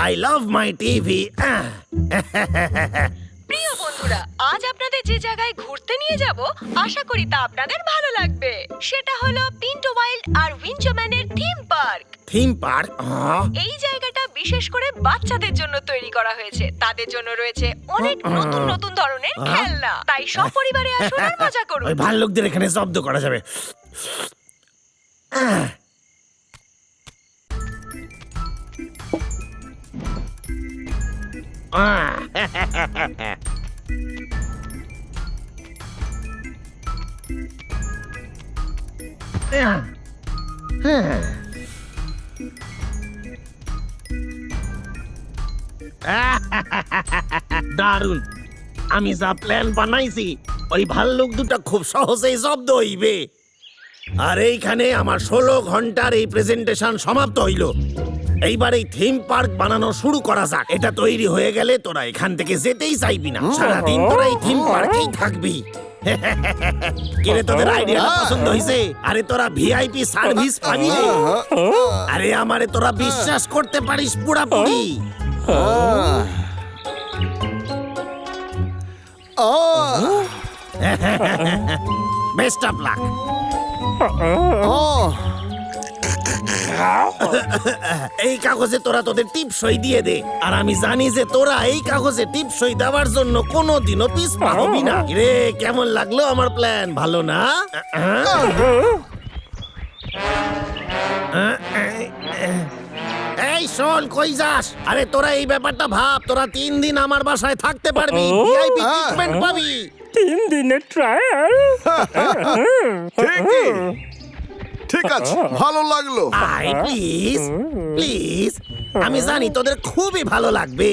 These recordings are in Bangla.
I love my TV. প্রিয় বন্ধুরা, আজ আপনাদের যে জায়গায় ঘুরতে নিয়ে যাব আশা করি তা আপনাদের ভালো লাগবে। সেটা হলো পিন্টো ওয়াইল্ড আর উইঞ্চম্যানের থিম পার্ক। Theme park? এই জায়গাটা বিশেষ করে বাচ্চাদের জন্য তৈরি করা হয়েছে। তাদের জন্য রয়েছে অনেক নতুন নতুন ধরনের খেলনা। তাই সপরিবারে আসুন আর মজা করুন। ওই ভাল্লুকদের এখানে শব্দ করা যাবে। দারুন! আমি যা প্ল্যান বানাইছি ওই ভাল্লুক দুটা খুব সহজেই শব্দ হইবে। আর এইখানে আমার 16 ঘন্টার এই প্রেজেন্টেশন সমাপ্ত হইল। এইবার এই থিম পার্ক বানানো শুরু করা যাক। এটা তৈরি হয়ে গেলে তোরা এখান থেকে যেতেই চাইবি না। সারাদিন তোরা এই থিম পার্কেই থাকবি। কিরে, তোদের আইডিয়াটা পছন্দ হইছে? আরে তোরা ভিআইপি সার্ভিস পাবি রে। আরে আমারে তোরা বিশ্বাস করতে পারিস পুরাপুরি। Best of luck. এই কাগজে তোরা তোদের টিপ সই দিয়ে দে। আর আমি জানি যে তোরা এই কাগজে টিপ সই দেওয়ার জন্য কোনোদিনও পিছপা হবি না। রে, কেমন লাগলো আমার প্ল্যান? ভালো না? এই শোন, কই যাস? আরে তোরা এই ব্যাপারটা ভাব। তোরা 3 দিন আমার বাসায় থাকতে পারবি, ভিআইপি ট্রিটমেন্ট পাবি। 3 দিনের ট্রায়াল? ঠিক আছে, ভালো লাগলো। আই প্লিজ প্লিজ, আমি জানি তোদের খুবই ভালো লাগবে।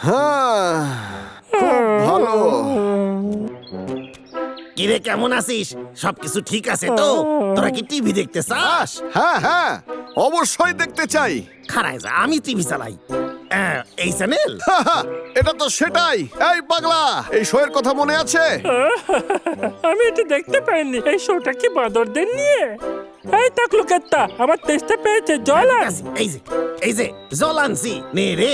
হ্যাঁ, খুব ভালো। কিরে, কেমন আছিস? সবকিছু ঠিক আছে তো? তোরা কি টিভি দেখতে চাস? হ্যাঁ হ্যাঁ, অবশ্যই দেখতে চাই। খারাই যা, আমি টিভি চালাই। এই চ্যানেল? এটা তো সেটাই। এই পাগলা, এই শোয়ের কথা মনে আছে? আমি এটা দেখতে পাইনি। এই শোটা কি বাঁদরদের নিয়ে? এই তাকলুকেত্তা, আমার তেষ্টা পেয়েছে, জল আন। এই যে জল আনছি, নে রে।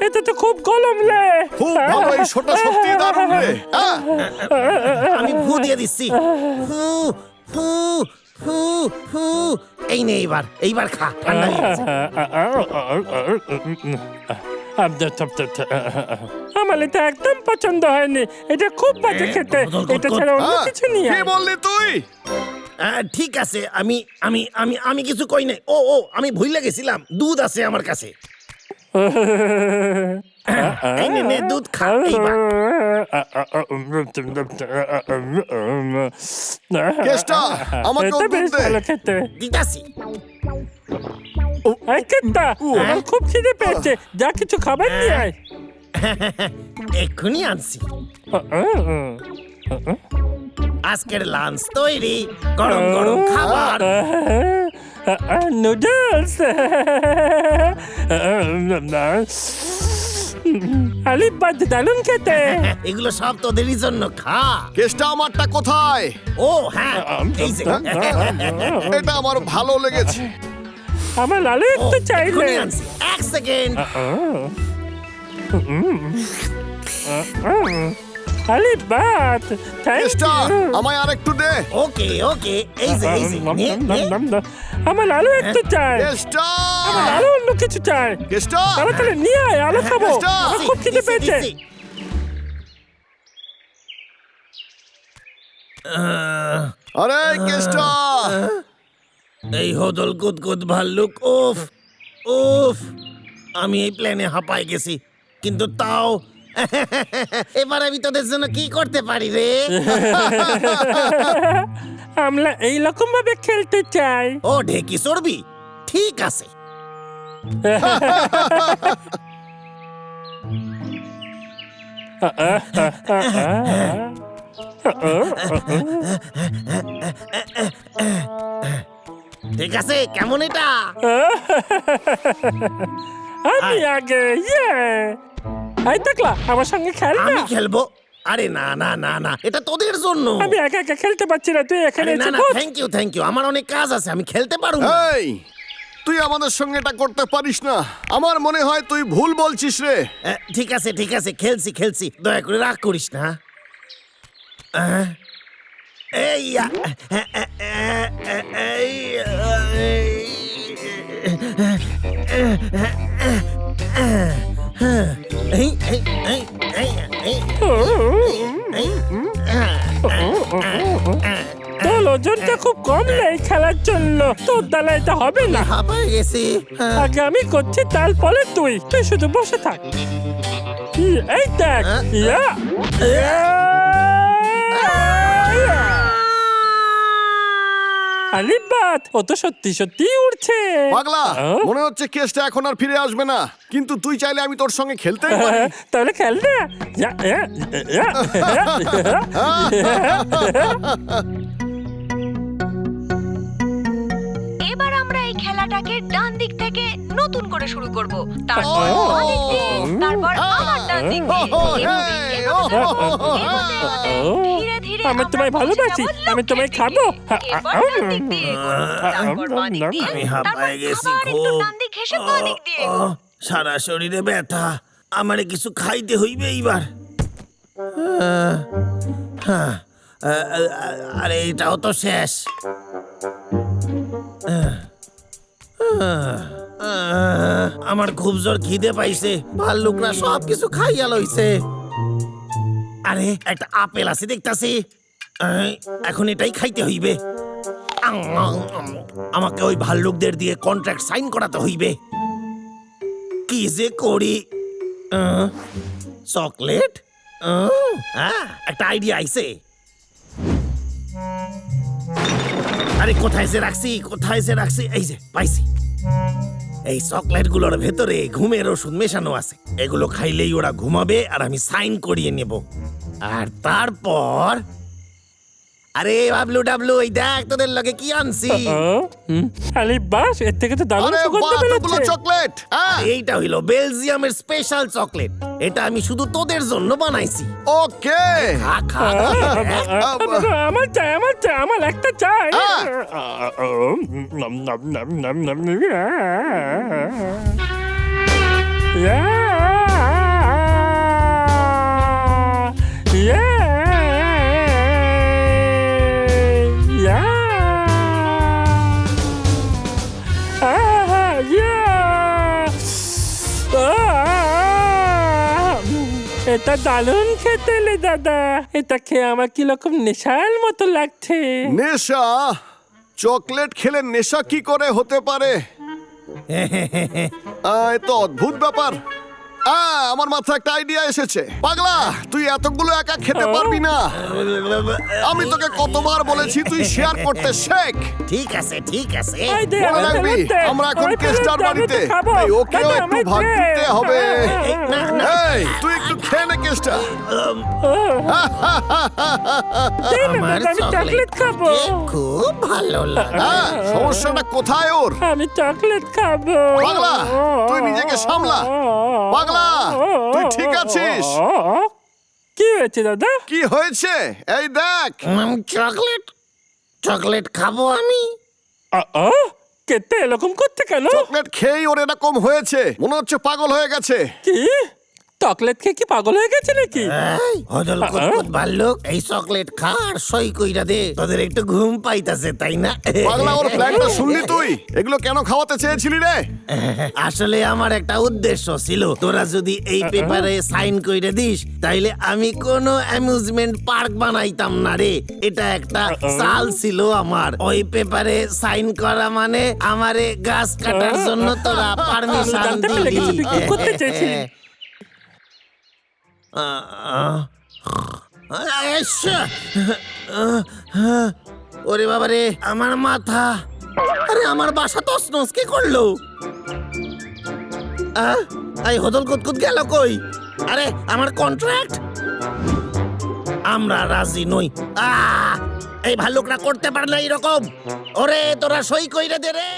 এটা তো খুব গরম রে। খুব ভালো, এই শোটা সত্যি দারুণ রে। আমি ফু দিয়ে দিচ্ছি। ফু ফু ফু ফু। এই নে, এইবার খা, ঠান্ডা হয়ে গেছে। আমার এটা একদম পছন্দ হয়নি। এটা খুব বাজে খেতে। এটা ছাড়া অন্য কিছু নিয়ে কি বললি তুই? ঠিক আছে, আমি আমি আমি আমি কিছু কই নাই। ও আমি ভুলে গেছিলাম, দুধ আছে আমার কাছে। এই নে, নে, দুধ খা এইবার। কেষ্টা, আমাকে এটা দুধ বেশ দে। ভালো খেতে। দিতাছি। এই কেত্তা, আমার খুব খিদে পেয়েছে। যা কিছু খাবার নিয়ে আয়। এক্ষুনি আনছি। আজকের লাঞ্চ তৈরি, গরম গরম খাবার। নুডলস। আলি বাদ, দারুণ খেতে। এগুলো সব তোদেরই জন্য, খা। কেষ্টা, আমারটা কোথায়? ও হ্যাঁ, এই যে। এটা আমার ভালো লেগেছে। আমার লালু একটু চাইলে। এক্ষুনি আনছি, 1 সেকেন্ড। আলি বাদ, থ্যাংক কেষ্টা, ইউ। আমায় আরেকটু দে। ওকে, এই যে নে, নে। আমার লালু একটু চাই। কেষ্টা, আমার লালু অন্য কিছু চাই। কেষ্টা, তাড়াতাড়ি নিয়ে আয়, আলু খাবো। কেষ্টা, আমার খুব খিদে দিচ্ছি, পেয়েছে। দিচ্ছি। আরে কেষ্টা, এই হদল কুদকুদ ভাল্লুক, উফ উফ। আমি এই প্ল্যানে হাঁপাই গেছি, কিন্তু তাও এবার আমি তোদের জন্য কি করতে পারি রে? আমরা এইরকম ভাবে খেলতে চাই। ও ঢেকি চড়বি? ঠিক আছে। ঠিক আছে, কেমন এটা? আমি আগে এই টাকলা আমার সঙ্গে খেল আমি না। খেলবো? আরে না না না না, এটা তোদের জন্য। আমি একা একা খেলতে পারছি না, তুই এখানে আরে না এসে না, বস। থ্যাংক ইউ, আমার অনেক কাজ আছে, আমি খেলতে পারবো না। এই তুই আমাদের সঙ্গে এটা করতে পারিস না। আমার মনে হয় তুই ভুল বলছিস রে। ঠিক আছে ঠিক আছে, খেলছি, দয়া করে রাগ করিস না। এই তোর ওজনটা খুব কম নেই খেলার জন্য, তোর দ্বারা এটা হবে না। হাঁপায় গেছি। আগে আমি করছি, তারপরে তুই শুধু বসে থাক। এই দেখ, ইয়া আরে বাত, ও তো সত্যি সত্যি উড়ছে। পাগলা, মনে হচ্ছে কেসটা এখন আর ফিরে আসবে না, কিন্তু তুই চাইলে আমি তোর সঙ্গে খেলতেই পারি। তাহলে খেল না। এবার আমরা এই খেলাটাকে ডান দিক থেকে নতুন করে শুরু করব। তারপর বাঁ দিক দিয়ে, তারপর আবার ডান দিক দিয়ে। এভাবেই এগোতে থাকবো। এগোতে এগোতে ধীরে ধীরে আমি আমরা তোমায় পৌঁছে ভালোবাসি, যাবো আমি তোমায় লক্ষ্যের খাবো। দিকে। এরপর ডান দিক দিয়ে এগোবো, তারপর বাঁ দিক দিয়ে, আমি তারপর হাঁপায় গেছি আবার একটু খুব। ডান দিক ঘেঁষে বাঁ দিক দিয়ে এগোবো। সারা শরীরে ব্যথা, আমারে কিছু খাইতে হইবে এইবার। আরে এটাও তো শেষ। আমার খুব জোর খিদে পাইছে, ভাল্লুকরা সব কিছু খাইয়া লইছে। আরে একটা আপেল আছে দেখতাছি, এখন এটাই খাইতে হইবে। আমাকে ওই ভাল্লুকদের দিয়ে কন্ট্রাক্ট সাইন করাতে হইবে। কি যে করি? চকলেট? একটা আইডিয়া আইছে। আরে কোথায় যে রাখছি, এই যে পাইছি। এই চকলেট গুলোর ভেতরে ঘুমের ওষুধ মেশানো আছে, এগুলো খাইলেই ওরা ঘুমাবে আর আমি সাইন করিয়ে নেব। আর তারপর আরে বাবলু ডাবলু, এই দেখ তোদের লগে কি আনছি। আরে বাস, এর থেকে তো দারুণ আরে সুগন্ধ বাহ, এতগুলো বেরোচ্ছে। চকলেট। এইটা হইলো বেলজিয়ামের স্পেশাল চকলেট, এটা আমি শুধু তোদের জন্য বানাইছি। ওকে, খা খা। আমার চাই, আমার একটা চাই। এটা দারুণ খেতে রে দাদা, এটা খেয়ে আমার কিরকম নেশার মতো লাগছে। নেশা? চকলেট খেলে নেশা কি করে হতে পারে? এ তো অদ্ভুত ব্যাপার। আমার মাথায় একটা আইডিয়া এসেছে। পাগলা, তুই এতগুলো একা খেতে পারবি না। আমি তোকে কতবার বলেছি তুই শেয়ার করতে শেখ। ঠিক আছে ঠিক আছে। এই দে, মনে আমার রাখবি, ফেরত দে। আমরা এখন আমার ফেরত কেস্টার দে, আমি বাড়িতে, তো খাবো। তাই ওকেও দাদা, একটু আমায় ভাগ দে। দিতে হবে। না, না। এই, তুই একটু খেয়ে নে কেসটা। দে না, আমার দাদা, আমি চকলেট খাবো। খেতে খুব ভালো লাগে। সমস্যাটা কোথায় ওর? আমি চকলেট খাবো। পাগলা, তুই নিজেকে সামলা। পাগলা, তুই ঠিক আছিস? কি হয়েছে দাদা? কি হয়েছে? এই দেখ। চকলেট খাবো আমি। কেতে এরকম করতে কেন? চকলেট খেয়েই ওর এরকম হয়েছে, মনে হচ্ছে পাগল হয়ে গেছে। কি চকলেট খেয়ে কি পাগল হয়ে গেছে নাকি? এই, হদল কুতকুত ভাল্লুক, এই চকলেট খা আর সই কইরা দে, তোদের একটু ঘুম পাইতাছে তাই না? পাগলা, ওর প্ল্যানটা শুনলি তুই? এগুলো কেন খাওয়াতে চেয়েছিলি রে? আসলে আমার একটা উদ্দেশ্য ছিল, তোরা যদি এই পেপারে সাইন কইরে দিস তাইলে আমি কোনো অ্যামিউজমেন্ট পার্ক বানাইতাম না রে। এটা একটা চাল ছিল আমার। ওই পেপারে সাইন করা মানে আমারে গাছ কাটার জন্য তোরা পারমিশন জানতে পেরে গেছি তুই কি করতে দিবি। চেয়েছিলি। ওরে বাবা রে, আমার মাথা। আরে আমার বাসা তছনছ কে করলো? এই হদল কুতকুত গেল কই? আরে আমার কন্ট্রাক্ট। আমরা রাজি নই। এই ভাল্লুকরা করতে পারে না এরকম। ওরে তোরা সই কইরে দে রে।